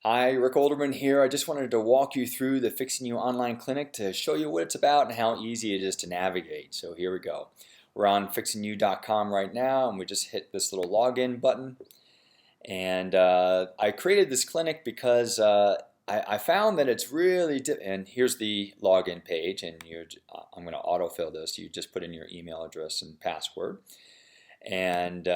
Hi, Rick Olderman here. I just wanted to walk you through the Fixing You online clinic to show you what it's about and how easy it is to navigate. So here we go. We're on fixingyou.com right now, and we just hit this little login button. And I created this clinic because I found that it's really, and here's the login page, and I'm going to autofill this. You just put in your email address and password. And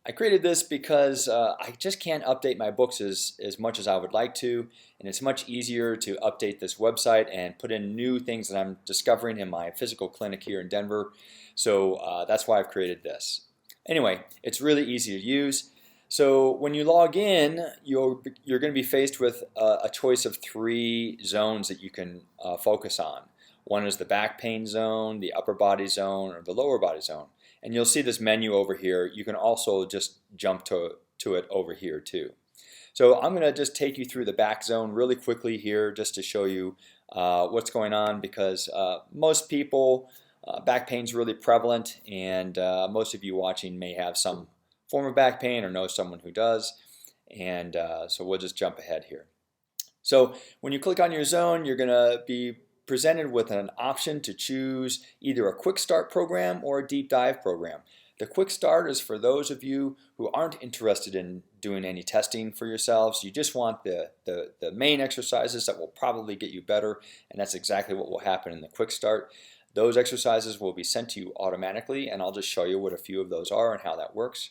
I created this because I just can't update my books as much as I would like to, and it's much easier to update this website and put in new things that I'm discovering in my physical clinic here in Denver. So that's why I've created this. Anyway, it's really easy to use. So when you log in, you're going to be faced with a choice of 3 zones that you can focus on. One is the back pain zone, the upper body zone, or the lower body zone. And you'll see this menu over here. You can also just jump to it over here too. So I'm going to just take you through the back zone really quickly here just to show you what's going on, because most people, back pain is really prevalent, and most of you watching may have some form of back pain or know someone who does. And so we'll just jump ahead here. So when you click on your zone, you're going to be presented with an option to choose either a quick start program or a deep dive program. The quick start is for those of you who aren't interested in doing any testing for yourselves. You just want the main exercises that will probably get you better, and that's exactly what will happen in the quick start. Those exercises will be sent to you automatically, and I'll just show you what a few of those are and how that works.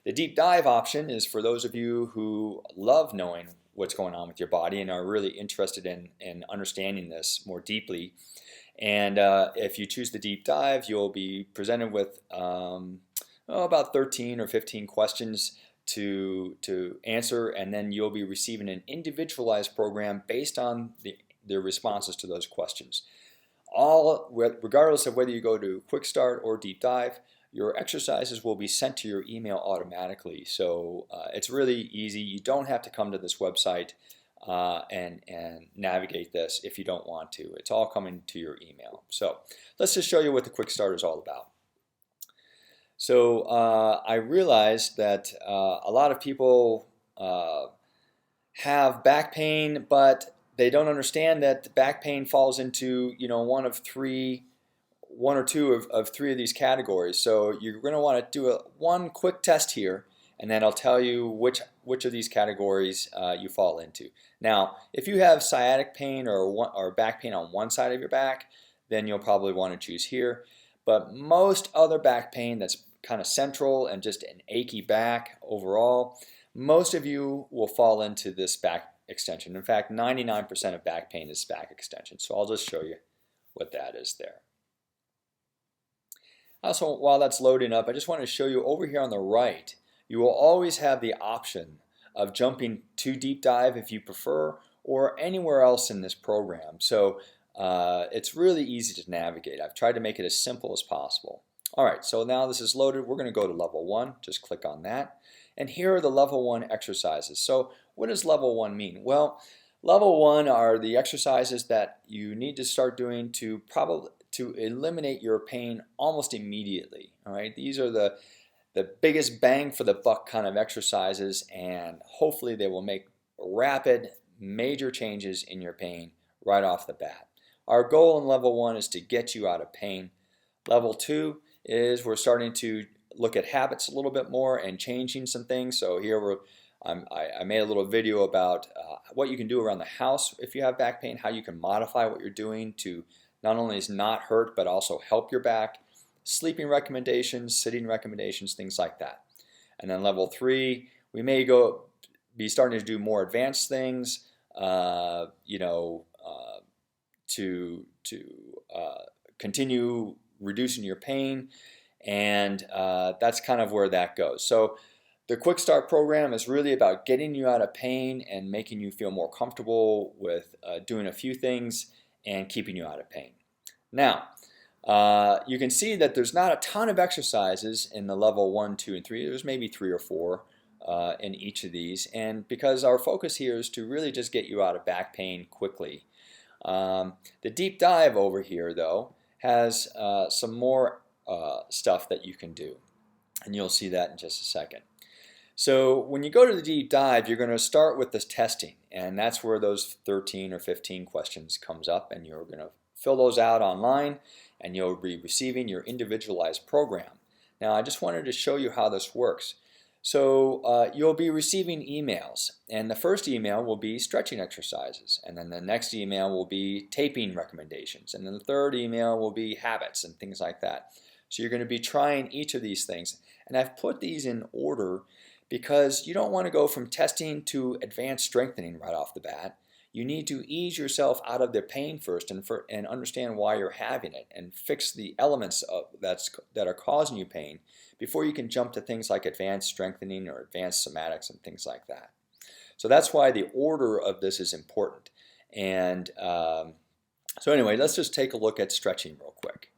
The deep dive option is for those of you who love knowing what's going on with your body and are really interested in understanding this more deeply. And if you choose the deep dive, you'll be presented with about 13 or 15 questions to answer, and then you'll be receiving an individualized program based on the responses to those questions. Regardless of whether you go to quick start or deep dive, your exercises will be sent to your email automatically. So it's really easy. You don't have to come to this website and navigate this if you don't want to. It's all coming to your email. So let's just show you what the quick start is all about. So I realized that a lot of people have back pain, but they don't understand that back pain falls into one or two of 3 of these categories. So you're going to want to do one quick test here, and then I'll tell you which of these categories you fall into. Now, if you have sciatic pain or back pain on one side of your back, then you'll probably want to choose here. But most other back pain that's kind of central and just an achy back overall, most of you will fall into this back extension. In fact, 99% of back pain is back extension. So I'll just show you what that is there. Also, while that's loading up, I just want to show you over here on the right, you will always have the option of jumping to deep dive if you prefer, or anywhere else in this program. So it's really easy to navigate. I've tried to make it as simple as possible. All right, so now this is loaded. We're going to go to level 1. Just click on that. And here are the level 1 exercises. So what does level 1 mean? Well, level 1 are the exercises that you need to start doing to eliminate your pain almost immediately. All right, these are the biggest bang for the buck kind of exercises, and hopefully they will make rapid, major changes in your pain right off the bat. Our goal in level 1 is to get you out of pain. Level 2 is we're starting to look at habits a little bit more and changing some things. So here I made a little video about what you can do around the house if you have back pain, how you can modify what you're doing to not only is not hurt, but also help your back. Sleeping recommendations, sitting recommendations, things like that. And then level 3, we may be starting to do more advanced things, to continue reducing your pain, and that's kind of where that goes. So the Quick Start program is really about getting you out of pain and making you feel more comfortable with doing a few things and keeping you out of pain. Now, you can see that there's not a ton of exercises in the level 1, 2, and 3. There's maybe 3 or 4 in each of these, and because our focus here is to really just get you out of back pain quickly. The deep dive over here, though, has some more stuff that you can do, and you'll see that in just a second. So when you go to the deep dive, you're going to start with this testing, and that's where those 13 or 15 questions comes up, and you're going to fill those out online, and you'll be receiving your individualized program. Now, I just wanted to show you how this works. So you'll be receiving emails, and the first email will be stretching exercises, and then the next email will be taping recommendations, and then the third email will be habits and things like that. So you're going to be trying each of these things, and I've put these in order because you don't want to go from testing to advanced strengthening right off the bat. You need to ease yourself out of the pain first and understand why you're having it and fix the elements that are causing you pain before you can jump to things like advanced strengthening or advanced somatics and things like that. So that's why the order of this is important. And so anyway, let's just take a look at stretching real quick.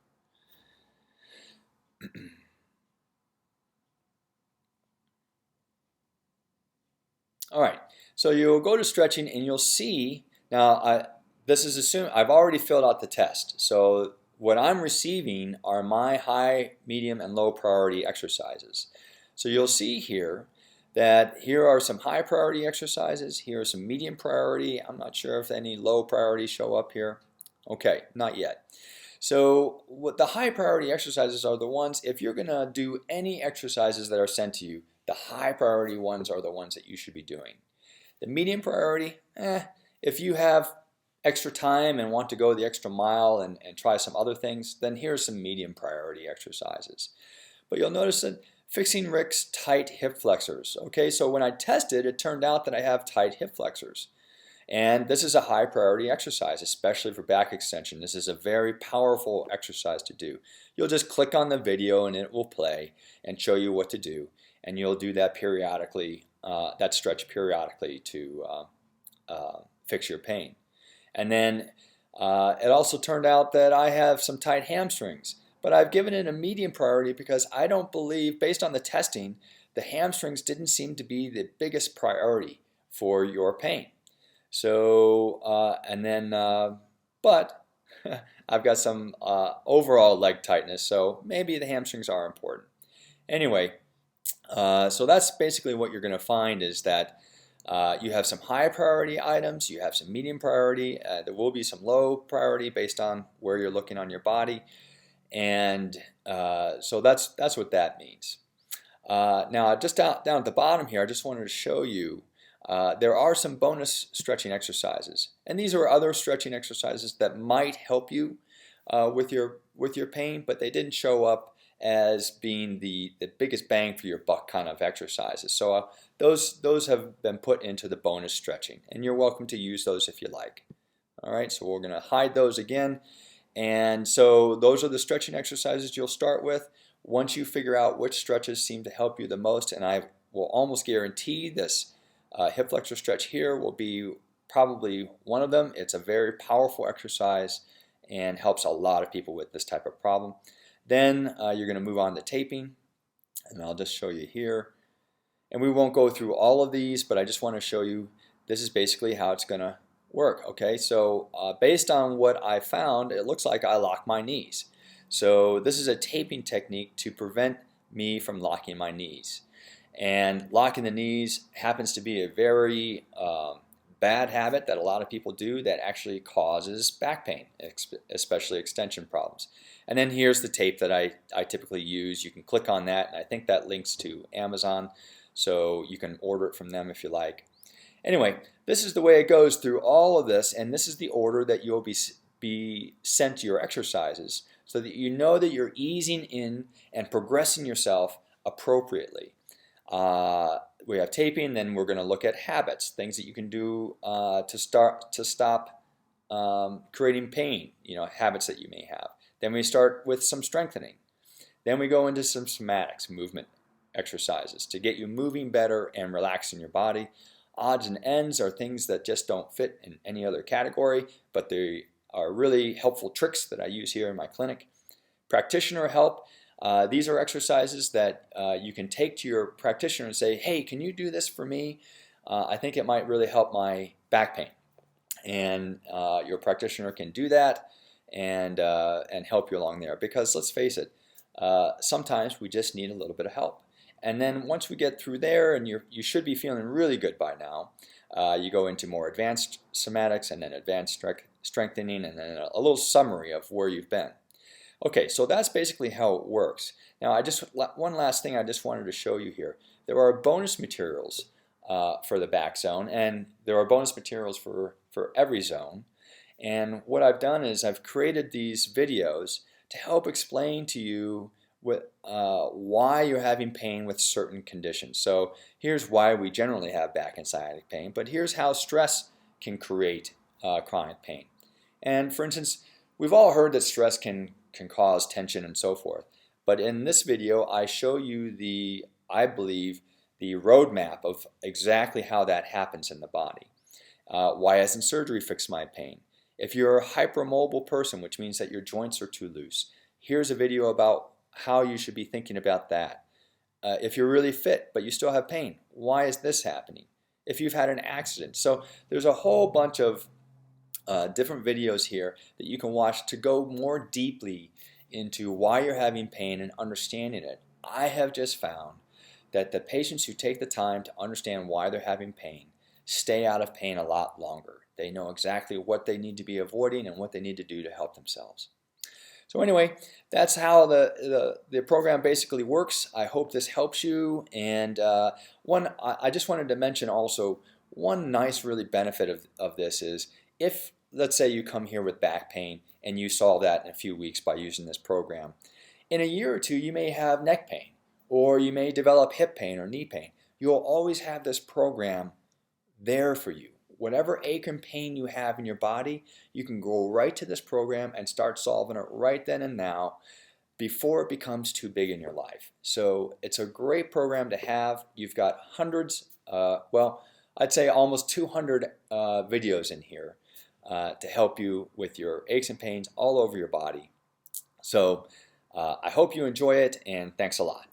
All right, so you'll go to stretching and you'll see, now this is assumed, I've already filled out the test. So what I'm receiving are my high, medium, and low priority exercises. So you'll see here that here are some high priority exercises, here are some medium priority. I'm not sure if any low priority show up here. Okay, not yet. So what the high priority exercises are the ones, if you're going to do any exercises that are sent to you, the high priority ones are the ones that you should be doing. The medium priority, if you have extra time and want to go the extra mile and try some other things, then here's some medium priority exercises. But you'll notice that fixing Rick's tight hip flexors. Okay, so when I tested, it turned out that I have tight hip flexors. And this is a high priority exercise, especially for back extension. This is a very powerful exercise to do. You'll just click on the video and it will play and show you what to do. And you'll do that periodically, that stretch periodically to fix your pain. And then it also turned out that I have some tight hamstrings, but I've given it a medium priority because I don't believe, based on the testing, the hamstrings didn't seem to be the biggest priority for your pain. So, but I've got some overall leg tightness, so maybe the hamstrings are important. Anyway, so that's basically what you're going to find is that you have some high priority items, you have some medium priority, there will be some low priority based on where you're looking on your body, and so that's what that means. Now, just down at the bottom here, I just wanted to show you there are some bonus stretching exercises, and these are other stretching exercises that might help you with your pain, but they didn't show up as being the biggest bang for your buck kind of exercises. So those have been put into the bonus stretching, and you're welcome to use those if you like. All right, so we're going to hide those again. And so those are the stretching exercises you'll start with. Once you figure out which stretches seem to help you the most, and I will almost guarantee this hip flexor stretch here will be probably one of them. It's a very powerful exercise and helps a lot of people with this type of problem. Then you're going to move on to taping, and I'll just show you here. And we won't go through all of these, but I just want to show you this is basically how it's going to work. Okay, so based on what I found, it looks like I lock my knees. So this is a taping technique to prevent me from locking my knees. And locking the knees happens to be a very bad habit that a lot of people do that actually causes back pain, especially extension problems. And then here's the tape that I typically use. You can click on that, and I think that links to Amazon, so you can order it from them if you like. Anyway, this is the way it goes through all of this, and this is the order that you'll be sent your exercises so that you know that you're easing in and progressing yourself appropriately. We have taping, then we're going to look at habits, things that you can do to stop creating pain, habits that you may have. Then we start with some strengthening. Then we go into some somatics, movement exercises to get you moving better and relaxing your body. Odds and ends are things that just don't fit in any other category, but they are really helpful tricks that I use here in my clinic. Practitioner help. These are exercises that you can take to your practitioner and say, hey, can you do this for me? I think it might really help my back pain. And your practitioner can do that and help you along there. Because let's face it, sometimes we just need a little bit of help. And then once we get through there, and you should be feeling really good by now, you go into more advanced somatics and then advanced strengthening and then a little summary of where you've been. Okay, so that's basically how it works. Now, one last thing I just wanted to show you here. There are bonus materials for the back zone, and there are bonus materials for every zone. And what I've done is I've created these videos to help explain to you why you're having pain with certain conditions. So here's why we generally have back and sciatic pain, but here's how stress can create chronic pain. And for instance, we've all heard that stress can cause tension and so forth. But in this video, I show you I believe, the roadmap of exactly how that happens in the body. Why hasn't surgery fixed my pain? If you're a hypermobile person, which means that your joints are too loose, here's a video about how you should be thinking about that. If you're really fit but you still have pain, why is this happening? If you've had an accident. So there's a whole bunch of different videos here that you can watch to go more deeply into why you're having pain and understanding it. I have just found that the patients who take the time to understand why they're having pain stay out of pain a lot longer. They know exactly what they need to be avoiding and what they need to do to help themselves. So anyway, that's how the program basically works. I hope this helps you. And I just wanted to mention also, one nice really benefit of this is if, let's say, you come here with back pain and you solve that in a few weeks by using this program, in a year or two you may have neck pain, or you may develop hip pain or knee pain. You'll always have this program there for you. Whatever ache and pain you have in your body, you can go right to this program and start solving it right then and now before it becomes too big in your life. So it's a great program to have. You've got hundreds, well, I'd say almost 200 videos in here to help you with your aches and pains all over your body. So I hope you enjoy it, and thanks a lot.